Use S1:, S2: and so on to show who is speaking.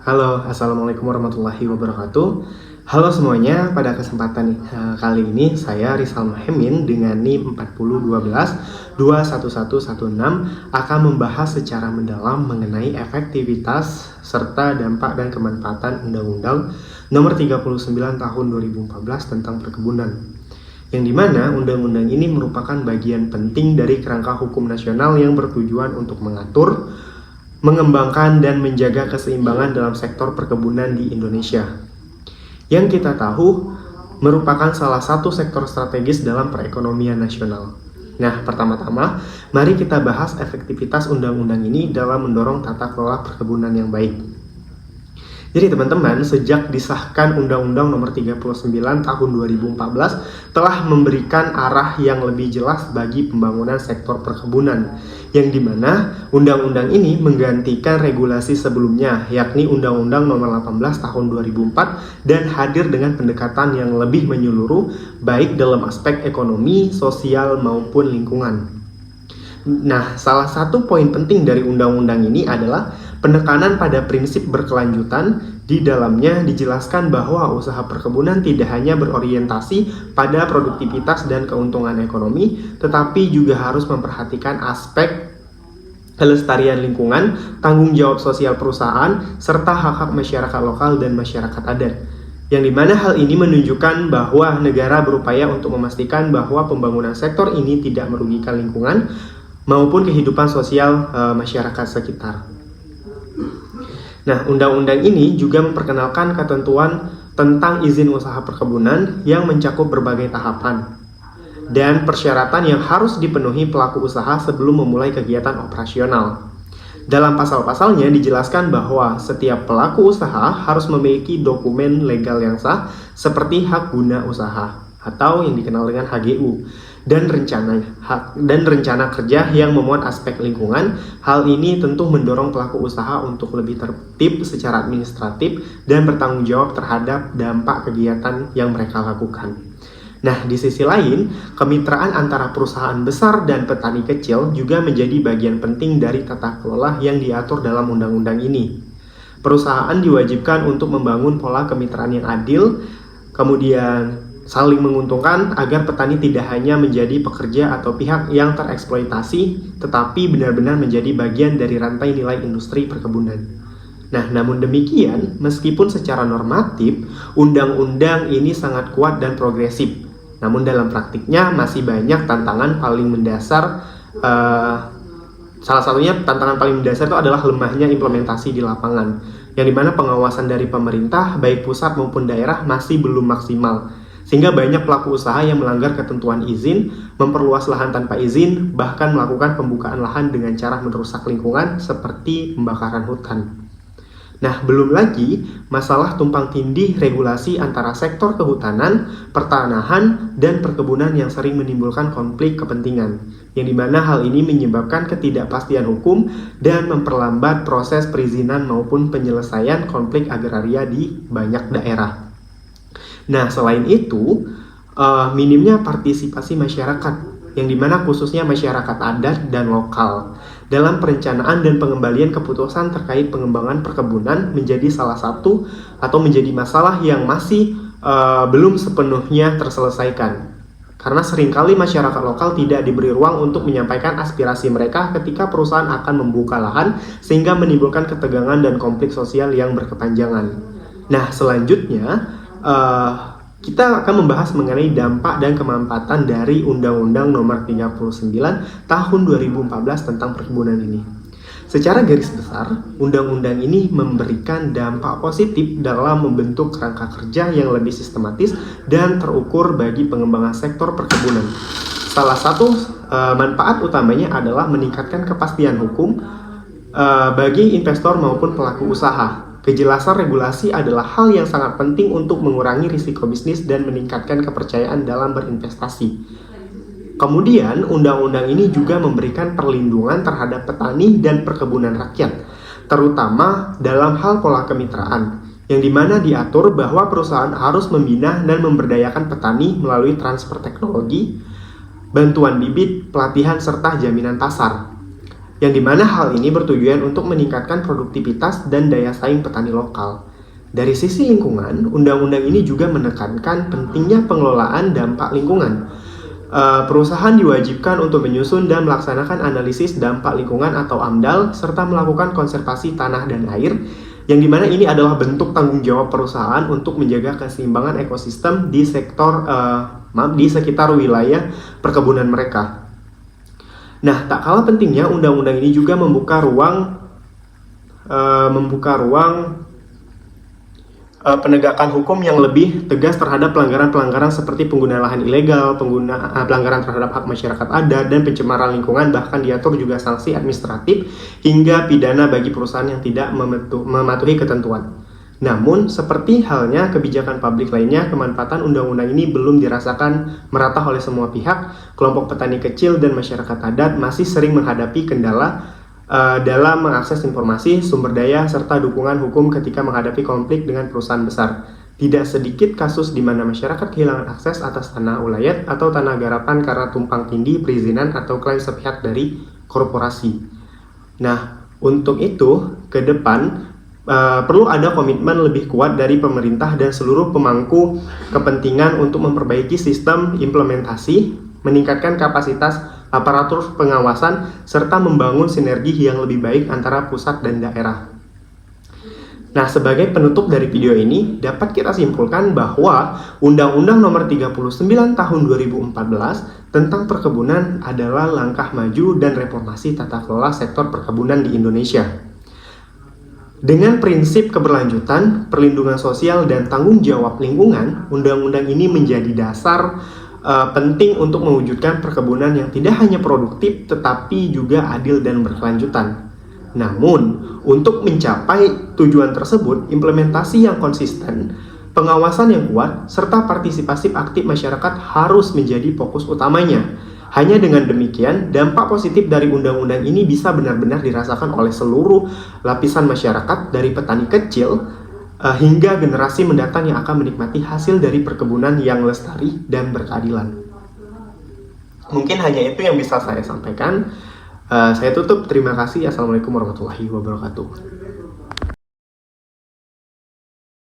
S1: Halo, Assalamualaikum warahmatullahi wabarakatuh. Halo semuanya, pada kesempatan kali ini saya Rizal Muhammad dengan NIM 4012-21116 akan membahas secara mendalam mengenai efektivitas serta dampak dan kemanfaatan Undang-Undang Nomor 39 Tahun 2014 tentang Perkebunan. Yang dimana undang-undang ini merupakan bagian penting dari kerangka hukum nasional yang bertujuan untuk mengatur, mengembangkan dan menjaga keseimbangan dalam sektor perkebunan di Indonesia. Yang kita tahu merupakan salah satu sektor strategis dalam perekonomian nasional. Nah, pertama-tama, mari kita bahas efektivitas undang-undang ini dalam mendorong tata kelola perkebunan yang baik. Jadi teman-teman, sejak disahkan Undang-Undang Nomor 39 Tahun 2014 telah memberikan arah yang lebih jelas bagi pembangunan sektor perkebunan, yang dimana undang-undang ini menggantikan regulasi sebelumnya, yakni Undang-Undang Nomor 18 Tahun 2004 dan hadir dengan pendekatan yang lebih menyeluruh baik dalam aspek ekonomi, sosial maupun lingkungan. Nah, salah satu poin penting dari undang-undang ini adalah penekanan pada prinsip berkelanjutan. Di dalamnya dijelaskan bahwa usaha perkebunan tidak hanya berorientasi pada produktivitas dan keuntungan ekonomi, tetapi juga harus memperhatikan aspek kelestarian lingkungan, tanggung jawab sosial perusahaan, serta hak-hak masyarakat lokal dan masyarakat adat. Yang dimana hal ini menunjukkan bahwa negara berupaya untuk memastikan bahwa pembangunan sektor ini tidak merugikan lingkungan maupun kehidupan sosial masyarakat sekitar. Nah, undang-undang ini juga memperkenalkan ketentuan tentang izin usaha perkebunan yang mencakup berbagai tahapan dan persyaratan yang harus dipenuhi pelaku usaha sebelum memulai kegiatan operasional. Dalam pasal-pasalnya dijelaskan bahwa setiap pelaku usaha harus memiliki dokumen legal yang sah seperti hak guna usaha atau yang dikenal dengan HGU dan rencana kerja yang memuat aspek lingkungan. Hal ini tentu mendorong pelaku usaha untuk lebih tertib secara administratif dan bertanggung jawab terhadap dampak kegiatan yang mereka lakukan. Nah, di sisi lain, kemitraan antara perusahaan besar dan petani kecil juga menjadi bagian penting dari tata kelola yang diatur dalam undang-undang ini. Perusahaan diwajibkan untuk membangun pola kemitraan yang adil, kemudian saling menguntungkan agar petani tidak hanya menjadi pekerja atau pihak yang tereksploitasi, tetapi benar-benar menjadi bagian dari rantai nilai industri perkebunan. Nah, namun demikian, meskipun secara normatif, undang-undang ini sangat kuat dan progresif, namun dalam praktiknya masih banyak tantangan paling mendasar. Salah satunya tantangan paling mendasar itu adalah lemahnya implementasi di lapangan, yang dimana pengawasan dari pemerintah, baik pusat maupun daerah, masih belum maksimal. Sehingga banyak pelaku usaha yang melanggar ketentuan izin, memperluas lahan tanpa izin, bahkan melakukan pembukaan lahan dengan cara merusak lingkungan seperti pembakaran hutan. Nah, belum lagi masalah tumpang tindih regulasi antara sektor kehutanan, pertanahan, dan perkebunan yang sering menimbulkan konflik kepentingan, yang dimana hal ini menyebabkan ketidakpastian hukum dan memperlambat proses perizinan maupun penyelesaian konflik agraria di banyak daerah. Nah, selain itu, minimnya partisipasi masyarakat, yang dimana khususnya masyarakat adat dan lokal, dalam perencanaan dan pengembalian keputusan terkait pengembangan perkebunan menjadi salah satu atau menjadi masalah yang masih belum sepenuhnya terselesaikan. Karena seringkali masyarakat lokal tidak diberi ruang untuk menyampaikan aspirasi mereka ketika perusahaan akan membuka lahan, sehingga menimbulkan ketegangan dan konflik sosial yang berkepanjangan. Nah, selanjutnya, kita akan membahas mengenai dampak dan kemanfaatan dari Undang-Undang Nomor 39 Tahun 2014 tentang perkebunan ini. Secara garis besar, undang-undang ini memberikan dampak positif dalam membentuk kerangka kerja yang lebih sistematis dan terukur bagi pengembangan sektor perkebunan. Salah satu manfaat utamanya adalah meningkatkan kepastian hukum bagi investor maupun pelaku usaha. Kejelasan regulasi adalah hal yang sangat penting untuk mengurangi risiko bisnis dan meningkatkan kepercayaan dalam berinvestasi. Kemudian, undang-undang ini juga memberikan perlindungan terhadap petani dan perkebunan rakyat, terutama dalam hal pola kemitraan, yang dimana diatur bahwa perusahaan harus membina dan memberdayakan petani melalui transfer teknologi, bantuan bibit, pelatihan, serta jaminan pasar. yang dimana hal ini bertujuan untuk meningkatkan produktivitas dan daya saing petani lokal. Dari sisi lingkungan, undang-undang ini juga menekankan pentingnya pengelolaan dampak lingkungan. Perusahaan diwajibkan untuk menyusun dan melaksanakan analisis dampak lingkungan atau AMDAL, serta melakukan konservasi tanah dan air, yang dimana ini adalah bentuk tanggung jawab perusahaan untuk menjaga keseimbangan ekosistem di di sekitar wilayah perkebunan mereka. Nah, tak kalah pentingnya undang-undang ini juga membuka ruang penegakan hukum yang lebih tegas terhadap pelanggaran-pelanggaran seperti penggunaan lahan ilegal, pelanggaran terhadap hak masyarakat adat, dan pencemaran lingkungan. Bahkan diatur juga sanksi administratif hingga pidana bagi perusahaan yang tidak mematuhi ketentuan. Namun, seperti halnya kebijakan publik lainnya, kemanfaatan undang-undang ini belum dirasakan merata oleh semua pihak. Kelompok petani kecil dan masyarakat adat masih sering menghadapi kendala dalam mengakses informasi, sumber daya, serta dukungan hukum ketika menghadapi konflik dengan perusahaan besar. Tidak sedikit kasus di mana masyarakat kehilangan akses atas tanah ulayat atau tanah garapan karena tumpang tindih perizinan atau klaim sepihak dari korporasi. Nah, untuk itu, ke depan perlu ada komitmen lebih kuat dari pemerintah dan seluruh pemangku kepentingan untuk memperbaiki sistem implementasi, meningkatkan kapasitas aparatur pengawasan, serta membangun sinergi yang lebih baik antara pusat dan daerah. Nah, sebagai penutup dari video ini, dapat kita simpulkan bahwa Undang-Undang Nomor 39 Tahun 2014 tentang perkebunan adalah langkah maju dan reformasi tata kelola sektor perkebunan di Indonesia. Dengan prinsip keberlanjutan, perlindungan sosial, dan tanggung jawab lingkungan, undang-undang ini menjadi dasar penting untuk mewujudkan perkebunan yang tidak hanya produktif tetapi juga adil dan berkelanjutan. Namun, untuk mencapai tujuan tersebut, implementasi yang konsisten, pengawasan yang kuat, serta partisipasi aktif masyarakat harus menjadi fokus utamanya. Hanya dengan demikian, dampak positif dari undang-undang ini bisa benar-benar dirasakan oleh seluruh lapisan masyarakat, dari petani kecil hingga generasi mendatang yang akan menikmati hasil dari perkebunan yang lestari dan berkeadilan. Mungkin hanya itu yang bisa saya sampaikan. Saya tutup. Terima kasih. Assalamualaikum warahmatullahi wabarakatuh.